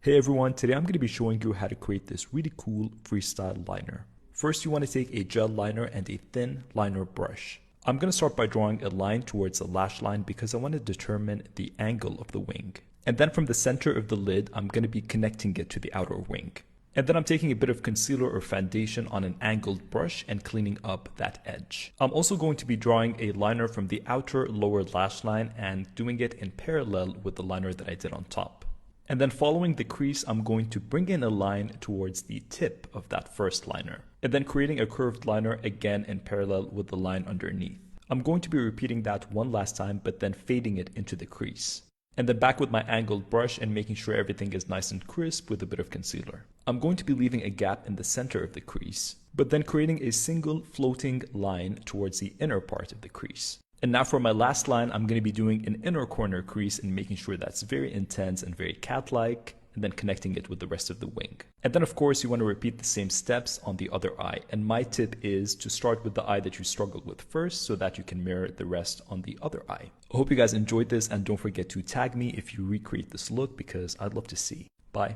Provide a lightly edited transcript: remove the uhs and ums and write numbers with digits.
Hey everyone, today I'm going to be showing you how to create this really cool freestyle liner. First, you want to take a gel liner and a thin liner brush. I'm going to start by drawing a line towards the lash line because I want to determine the angle of the wing. And then from the center of the lid, I'm going to be connecting it to the outer wing. And then I'm taking a bit of concealer or foundation on an angled brush and cleaning up that edge. I'm also going to be drawing a liner from the outer lower lash line and doing it in parallel with the liner that I did on top. And then following the crease, I'm going to bring in a line towards the tip of that first liner. And then creating a curved liner again in parallel with the line underneath. I'm going to be repeating that one last time, but then fading it into the crease. And then back with my angled brush and making sure everything is nice and crisp with a bit of concealer. I'm going to be leaving a gap in the center of the crease, but then creating a single floating line towards the inner part of the crease. And now for my last line, I'm going to be doing an inner corner crease and making sure that's very intense and very cat-like, and then connecting it with the rest of the wing. And then of course you want to repeat the same steps on the other eye. And my tip is to start with the eye that you struggled with first so that you can mirror the rest on the other eye. I hope you guys enjoyed this, and don't forget to tag me if you recreate this look because I'd love to see. Bye.